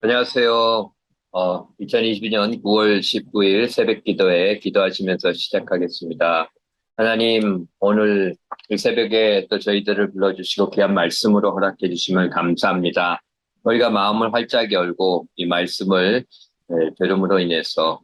안녕하세요. 2022년 9월 19일 새벽 기도에 기도하시면서 시작하겠습니다. 하나님, 오늘 이 새벽에 또 저희들을 불러주시고 귀한 말씀으로 허락해 주심을 감사합니다. 우리가 마음을 활짝 열고 이 말씀을 들음으로 인해서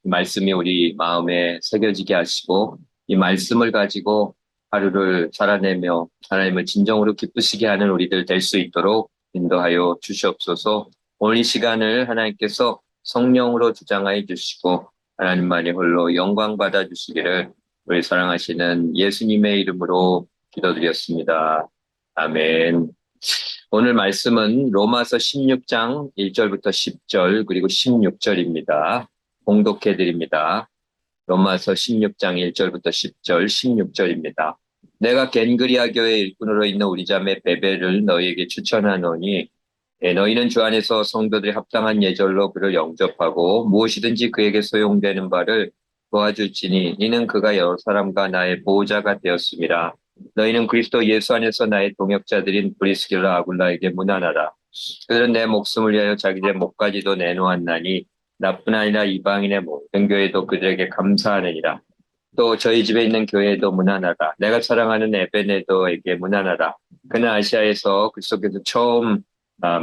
이 말씀이 우리 마음에 새겨지게 하시고 이 말씀을 가지고 하루를 살아내며 하나님을 진정으로 기쁘시게 하는 우리들 될 수 있도록 인도하여 주시옵소서. 오늘 이 시간을 하나님께서 성령으로 주장하여 주시고 하나님만이 홀로 영광 받아 주시기를 우리 사랑하시는 예수님의 이름으로 기도드렸습니다. 아멘. 오늘 말씀은 로마서 16장 1절부터 10절 그리고 16절입니다. 봉독해 드립니다. 로마서 16장 1절부터 10절, 16절입니다. 내가 겐그리아 교회 일꾼으로 있는 우리 자매 베베를 너희에게 추천하노니 너희는 주 안에서 성도들이 합당한 예절로 그를 영접하고 무엇이든지 그에게 소용되는 바를 도와줄지니 이는 그가 여러 사람과 나의 보호자가 되었습니다. 너희는 그리스도 예수 안에서 나의 동역자들인 브리스길라 아굴라에게 문안하라. 그들은 내 목숨을 위하여 자기들의 목까지도 내놓았나니 나뿐 아니라 이방인의 모든 교회도 그들에게 감사하느니라. 또 저희 집에 있는 교회에도 문안하라. 내가 사랑하는 에베네도에게 문안하라. 그는 아시아에서 그리스도께서 처음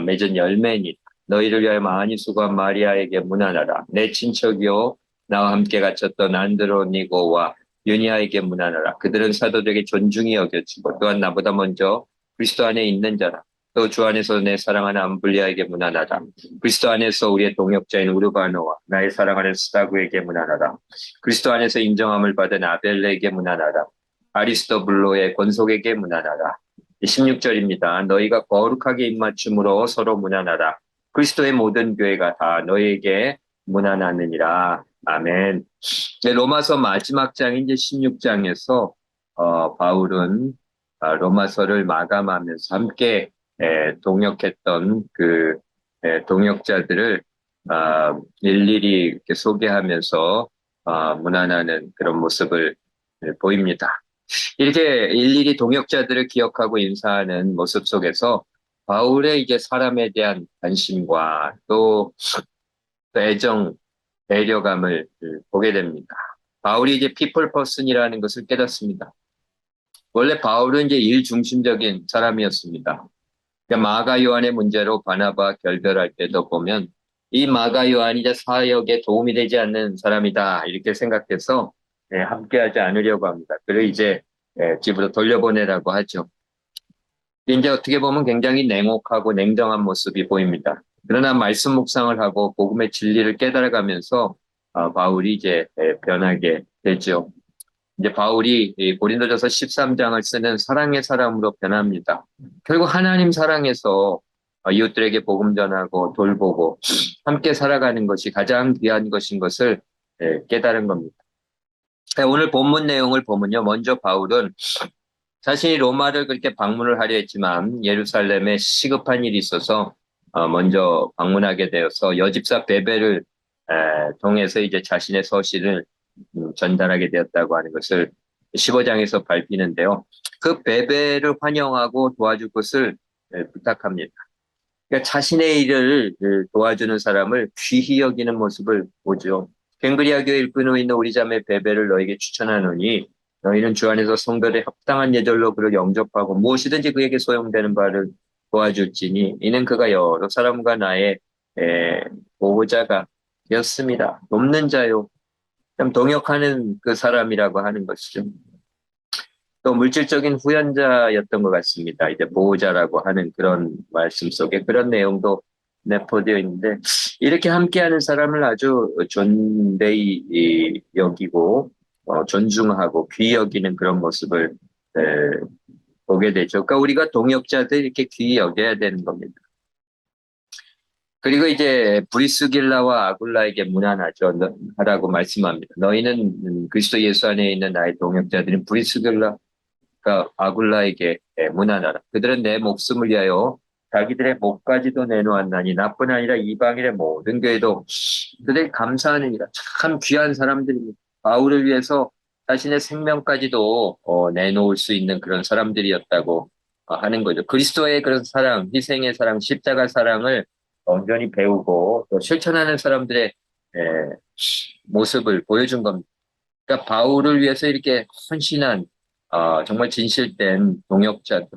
맺은 열매니 너희를 위하여 많이 수고한 마리아에게 문안하라. 내 친척이요 나와 함께 갇혔던 안드로니고와 유니아에게 문안하라. 그들은 사도들에게 존중이 여겨지고 또한 나보다 먼저 그리스도 안에 있는 자라. 또 주 안에서 내 사랑하는 암블리아에게 문안하라. 그리스도 안에서 우리의 동역자인 우르바노와 나의 사랑하는 스타구에게 문안하라. 그리스도 안에서 인정함을 받은 아벨레에게 문안하라. 아리스토블로의 권속에게 문안하라. 16절입니다. 너희가 거룩하게 입맞춤으로 서로 문안하라. 그리스도의 모든 교회가 다 너희에게 문안하느니라. 아멘. 네, 로마서 마지막 장인 이제 16장에서 바울은 로마서를 마감하면서 함께 동역했던 그 동역자들을 일일이 이렇게 소개하면서 문안하는 그런 모습을 보입니다. 이렇게 일일이 동역자들을 기억하고 인사하는 모습 속에서 바울의 이제 사람에 대한 관심과 또 애정, 배려감을 보게 됩니다. 바울이 이제 people person이라는 것을 깨닫습니다. 원래 바울은 이제 일 중심적인 사람이었습니다. 그러니까 마가 요한의 문제로 바나바 결별할 때도 보면 이 마가 요한이 이제 사역에 도움이 되지 않는 사람이다 이렇게 생각해서 함께하지 않으려고 합니다. 그리고 이제 집으로 돌려보내라고 하죠. 이제 어떻게 보면 굉장히 냉혹하고 냉정한 모습이 보입니다. 그러나 말씀 묵상을 하고 복음의 진리를 깨달아가면서 바울이 이제 변하게 되죠. 이제 바울이 이 고린도전서 13장을 쓰는 사랑의 사람으로 변합니다. 결국 하나님 사랑해서 이웃들에게 복음 전하고 돌보고 함께 살아가는 것이 가장 귀한 것인 것을 깨달은 겁니다. 오늘 본문 내용을 보면요. 먼저 바울은 자신이 로마를 그렇게 방문을 하려 했지만 예루살렘에 시급한 일이 있어서 먼저 방문하게 되어서 여집사 베베를 통해서 이제 자신의 서신을 전달하게 되었다고 하는 것을 15장에서 밝히는데요. 그 베베를 환영하고 도와줄 것을 부탁합니다. 그러니까 자신의 일을 도와주는 사람을 귀히 여기는 모습을 보죠. 갱그리아 교회 일꾼으로 있는 우리 자매 베베를 너에게 추천하노니 너희는 주 안에서 성도의 합당한 예절로 그를 영접하고 무엇이든지 그에게 소용되는 바를 도와줄지니 이는 그가 여러 사람과 나의 보호자가 되었습니다. 돕는 자요. 참 동역하는 그 사람이라고 하는 것이죠. 또 물질적인 후연자였던 것 같습니다. 이제 보호자라고 하는 그런 말씀 속에 그런 내용도 내포되어 있는데 이렇게 함께하는 사람을 아주 존대히 여기고 존중하고 귀히 여기는 그런 모습을 에, 보게 되죠. 그러니까 우리가 동역자들 이렇게 귀히 여겨야 되는 겁니다. 그리고 이제 브리스길라와 아굴라에게 문안하죠. 하라고 말씀합니다. 너희는 그리스도 예수 안에 있는 나의 동역자들인 브리스길라 아굴라에게 문안하라. 그들은 내 목숨을 위하여 자기들의 목까지도 내놓았나니 나뿐 아니라 이방인의 모든 교회도 그들이 감사하느니라. 참 귀한 사람들입니다. 바울을 위해서 자신의 생명까지도 내놓을 수 있는 그런 사람들이었다고 하는 거죠. 그리스도의 그런 사랑, 희생의 사랑, 십자가 사랑을 온전히 배우고 또 실천하는 사람들의 에, 모습을 보여준 겁니다. 그러니까 바울을 위해서 이렇게 헌신한 정말 진실된 동역자들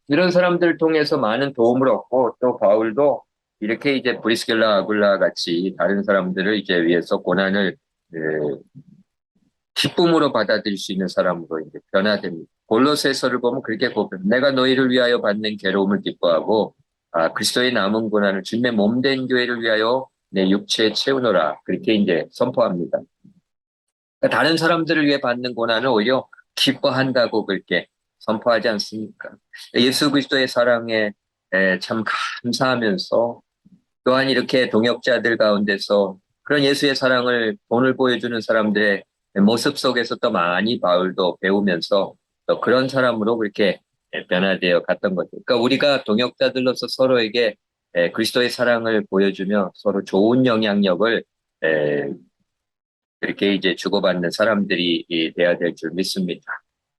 이런 사람들을 통해서 많은 도움을 얻고 또 바울도 이렇게 이제 브리스길라 아굴라 같이 다른 사람들을 이제 위해서 고난을 에, 기쁨으로 받아들일 수 있는 사람으로 이제 변화됩니다. 골로새서를 보면 그렇게 고백. 내가 너희를 위하여 받는 괴로움을 기뻐하고 그리스도의 남은 고난을 주님의 몸된 교회를 위하여 내 육체에 채우노라. 그렇게 이제 선포합니다. 그러니까 다른 사람들을 위해 받는 고난을 오히려 기뻐한다고 그렇게 선포하지 않습니까? 예수 그리스도의 사랑에 참 감사하면서 또한 이렇게 동역자들 가운데서 그런 예수의 사랑을 본을 보여주는 사람들의 모습 속에서 또 많이 바울도 배우면서 또 그런 사람으로 그렇게 변화되어 갔던 거죠. 그러니까 우리가 동역자들로서 서로에게 그리스도의 사랑을 보여주며 서로 좋은 영향력을 그렇게 이제 주고받는 사람들이 돼야 될 줄 믿습니다.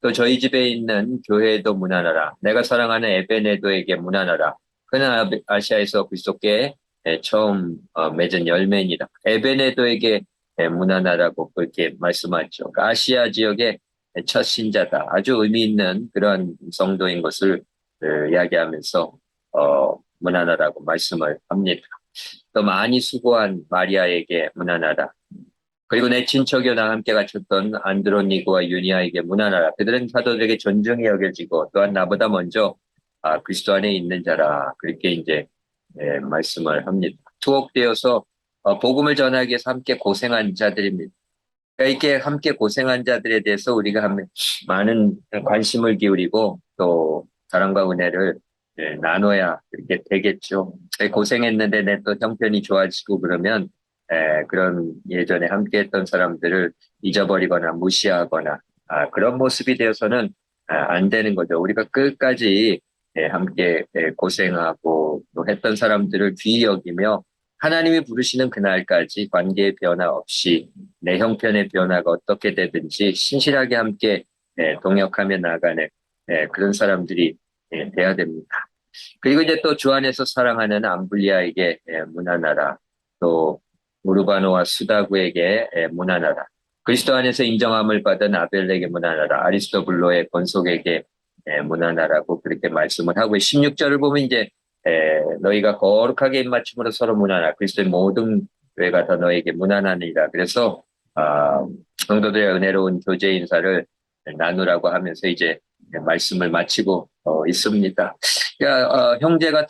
또 저희 집에 있는 교회도 문안하라. 내가 사랑하는 에베네도에게 문안하라. 그는 아시아에서 그리스도께 처음 맺은 열매니라. 에베네도에게 문안하라고 그렇게 말씀하죠. 그러니까 아시아 지역의 첫 신자다. 아주 의미 있는 그런 성도인 것을 이야기하면서 문안하라고 말씀을 합니다. 또 많이 수고한 마리아에게 문안하라. 그리고 내 친척이여 나와 함께 갇혔던 안드로니고와 유니아에게 문안하라. 그들은 사도들에게 존중이 여겨지고 또한 나보다 먼저 그리스도 안에 있는 자라. 그렇게 이제 말씀을 합니다. 투옥되어서 복음을 전하기 위해서 함께 고생한 자들입니다. 그러니까 이렇게 함께 고생한 자들에 대해서 우리가 많은 관심을 기울이고 또 사랑과 은혜를 나눠야 이렇게 되겠죠. 고생했는데 내 또 형편이 좋아지고 그러면 그런 예전에 함께했던 사람들을 잊어버리거나 무시하거나 그런 모습이 되어서는 안 되는 거죠. 우리가 끝까지 함께 고생하고 또 했던 사람들을 귀히 여기며 하나님이 부르시는 그날까지 관계의 변화 없이 내 형편의 변화가 어떻게 되든지 신실하게 함께 동역하며 나가는 그런 사람들이 돼야 됩니다. 그리고 이제 또 주 안에서 사랑하는 암블리아에게 문안하라. 또 우르바노와 수다구에게 문안하라. 그리스도 안에서 인정함을 받은 아벨에게 문안하라. 아리스토블로의 권속에게 문안하라고 그렇게 말씀을 하고 16절을 보면 이제 너희가 거룩하게 입맞춤으로 서로 문안하라. 그리스도의 모든 교회가 다 너에게 문안하니라. 그래서 성도들의 은혜로운 교제 인사를 나누라고 하면서 이제 말씀을 마치고 있습니다. 그러니까 형제가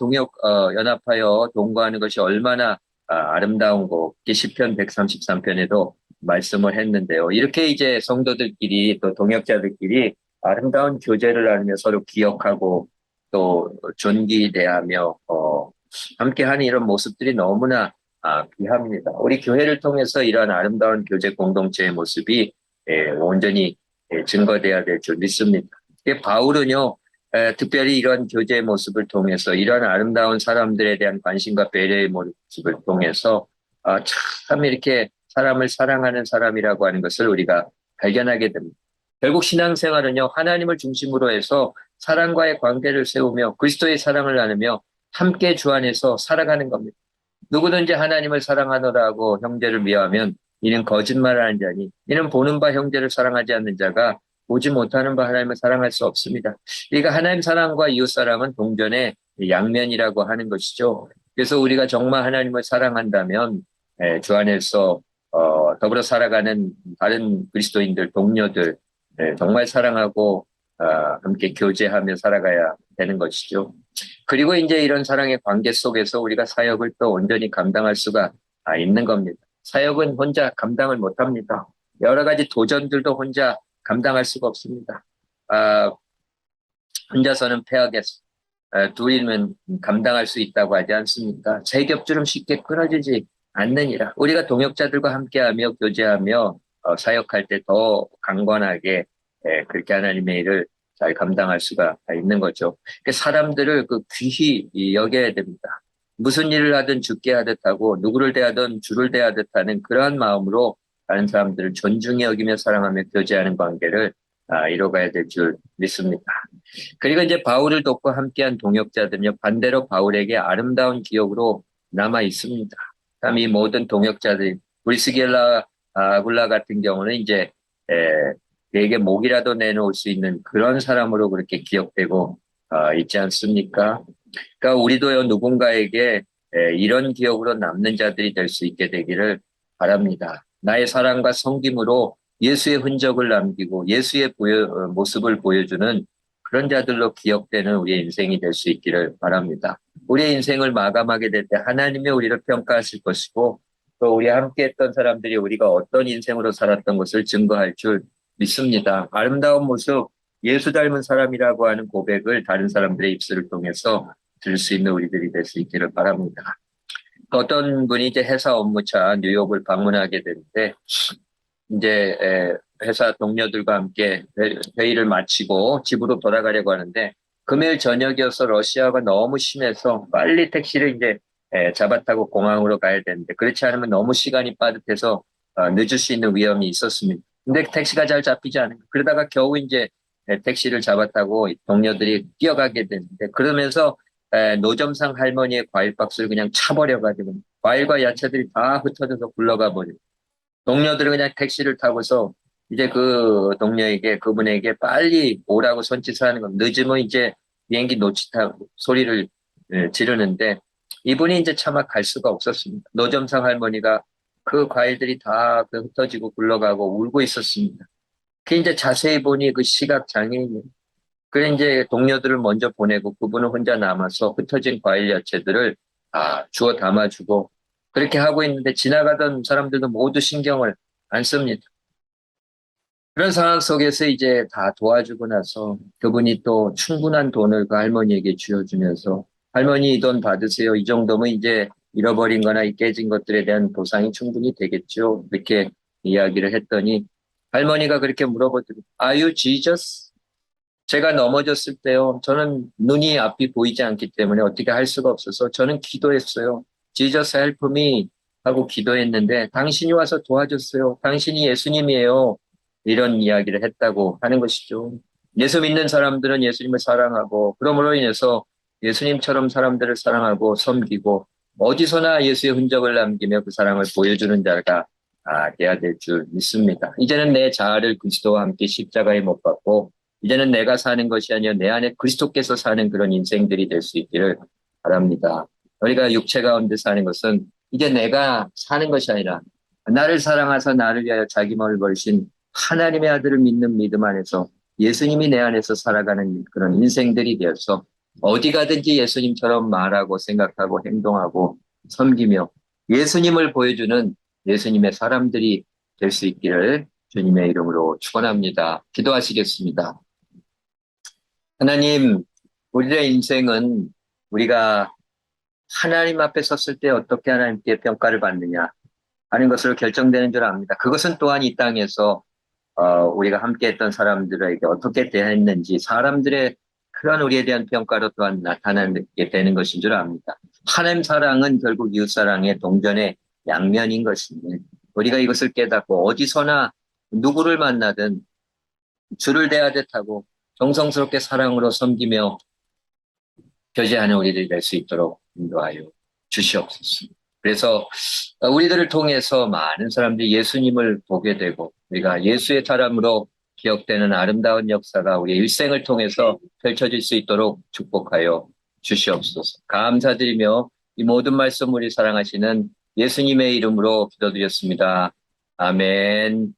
연합하여 동거하는 것이 얼마나 아름다운 거 시편 133편에도 말씀을 했는데요. 이렇게 이제 성도들끼리 또 동역자들끼리 아름다운 교제를 나누며 서로 기억하고 또 존귀대하며 함께하는 이런 모습들이 너무나 귀합니다. 우리 교회를 통해서 이러한 아름다운 교제 공동체의 모습이 온전히 증거돼야 될 줄 믿습니다. 바울은요, 특별히 이런 교제의 모습을 통해서 이런 아름다운 사람들에 대한 관심과 배려의 모습을 통해서 참 이렇게 사람을 사랑하는 사람이라고 하는 것을 우리가 발견하게 됩니다. 결국 신앙생활은요, 하나님을 중심으로 해서 사랑과의 관계를 세우며 그리스도의 사랑을 나누며 함께 주 안에서 살아가는 겁니다. 누구든지 하나님을 사랑하노라고 형제를 미워하면 이는 거짓말하는 자니 이는 보는 바 형제를 사랑하지 않는 자가 보지 못하는 바 하나님을 사랑할 수 없습니다. 그러니까 하나님 사랑과 이웃 사랑은 동전의 양면이라고 하는 것이죠. 그래서 우리가 정말 하나님을 사랑한다면 주 안에서 더불어 살아가는 다른 그리스도인들, 동료들 정말 사랑하고 함께 교제하며 살아가야 되는 것이죠. 그리고 이제 이런 사랑의 관계 속에서 우리가 사역을 또 온전히 감당할 수가 있는 겁니다. 사역은 혼자 감당을 못합니다. 여러 가지 도전들도 혼자 감당할 수가 없습니다. 혼자서는 패하겠어. 둘이면 감당할 수 있다고 하지 않습니까? 세 겹줄은 쉽게 끊어지지 않느니라. 우리가 동역자들과 함께하며 교제하며 사역할 때 더 강건하게 그렇게 하나님의 일을 잘 감당할 수가 있는 거죠. 사람들을 귀히 여겨야 됩니다. 무슨 일을 하든 죽게 하듯 하고 누구를 대하든 주를 대하듯 하는 그러한 마음으로 다른 사람들을 존중히 여기며 사랑하며 교제하는 관계를 이뤄가야 될 줄 믿습니다. 그리고 이제 바울을 돕고 함께한 동역자들은요, 반대로 바울에게 아름다운 기억으로 남아 있습니다. 참 이 모든 동역자들, 브리스길라 아굴라 같은 경우는 이제 내게 목이라도 내놓을 수 있는 그런 사람으로 그렇게 기억되고 있지 않습니까? 그러니까 우리도요 누군가에게 이런 기억으로 남는 자들이 될 수 있게 되기를 바랍니다. 나의 사랑과 섬김으로 예수의 흔적을 남기고 예수의 모습을 보여주는 그런 자들로 기억되는 우리의 인생이 될 수 있기를 바랍니다. 우리의 인생을 마감하게 될 때 하나님이 우리를 평가하실 것이고 또 우리 함께 했던 사람들이 우리가 어떤 인생으로 살았던 것을 증거할 줄 믿습니다. 아름다운 모습, 예수 닮은 사람이라고 하는 고백을 다른 사람들의 입술을 통해서 들을 수 있는 우리들이 될 수 있기를 바랍니다. 어떤 분이 이제 회사 업무차 뉴욕을 방문하게 되는데 이제 회사 동료들과 함께 회의를 마치고 집으로 돌아가려고 하는데 금요일 저녁이어서 러시아가 너무 심해서 빨리 택시를 이제 잡아 타고 공항으로 가야 되는데 그렇지 않으면 너무 시간이 빠듯해서 늦을 수 있는 위험이 있었습니다. 근데 택시가 잘 잡히지 않은 거예요. 그러다가 겨우 이제 택시를 잡아 타고 동료들이 뛰어가게 되는데 그러면서 노점상 할머니의 과일 박스를 그냥 차버려가지고 과일과 야채들이 다 흩어져서 굴러가 버려요. 동료들은 그냥 택시를 타고서 이제 그 동료에게 그분에게 빨리 오라고 손짓을 하는 겁니다. 늦으면 이제 비행기 놓치다고 소리를 지르는데 이분이 이제 차마 갈 수가 없었습니다. 노점상 할머니가 그 과일들이 다 흩어지고 굴러가고 울고 있었습니다. 그 이제 자세히 보니 그 시각 장애인이 그래 이제 동료들을 먼저 보내고 그분은 혼자 남아서 흩어진 과일 야채들을 주워 담아주고 그렇게 하고 있는데 지나가던 사람들도 모두 신경을 안 씁니다. 그런 상황 속에서 이제 다 도와주고 나서 그분이 또 충분한 돈을 그 할머니에게 쥐어주면서 할머니 이 돈 받으세요. 이 정도면 이제 잃어버린 거나 깨진 것들에 대한 보상이 충분히 되겠죠. 이렇게 이야기를 했더니 할머니가 그렇게 물어보더니 Are you Jesus? 제가 넘어졌을 때요. 저는 눈이 앞이 보이지 않기 때문에 어떻게 할 수가 없어서 저는 기도했어요. Jesus help me 하고 기도했는데 당신이 와서 도와줬어요. 당신이 예수님이에요. 이런 이야기를 했다고 하는 것이죠. 예수 믿는 사람들은 예수님을 사랑하고 그러므로 인해서 예수님처럼 사람들을 사랑하고 섬기고 어디서나 예수의 흔적을 남기며 그 사랑을 보여주는 자가 돼야 될 줄 믿습니다. 이제는 내 자아를 그리스도와 함께 십자가에 못 박고 이제는 내가 사는 것이 아니라 내 안에 그리스도께서 사는 그런 인생들이 될 수 있기를 바랍니다. 우리가 육체 가운데 사는 것은 이제 내가 사는 것이 아니라 나를 사랑하사 나를 위하여 자기 몸을 버리신 하나님의 아들을 믿는 믿음 안에서 예수님이 내 안에서 살아가는 그런 인생들이 되어서 어디 가든지 예수님처럼 말하고 생각하고 행동하고 섬기며 예수님을 보여주는 예수님의 사람들이 될 수 있기를 주님의 이름으로 축원합니다. 기도하시겠습니다. 하나님, 우리의 인생은 우리가 하나님 앞에 섰을 때 어떻게 하나님께 평가를 받느냐 하는 것으로 결정되는 줄 압니다. 그것은 또한 이 땅에서 우리가 함께했던 사람들에게 어떻게 대했는지 사람들의 그런 우리에 대한 평가로 또한 나타나게 되는 것인 줄 압니다. 하나님 사랑은 결국 이웃 사랑의 동전의 양면인 것입니다. 우리가 이것을 깨닫고 어디서나 누구를 만나든 줄을 대하듯 하고 정성스럽게 사랑으로 섬기며 교제하는 우리들이 될 수 있도록 인도하여 주시옵소서. 그래서 우리들을 통해서 많은 사람들이 예수님을 보게 되고 우리가 예수의 사람으로 기억되는 아름다운 역사가 우리의 일생을 통해서 펼쳐질 수 있도록 축복하여 주시옵소서. 감사드리며 이 모든 말씀 우리 사랑하시는 예수님의 이름으로 기도드렸습니다. 아멘.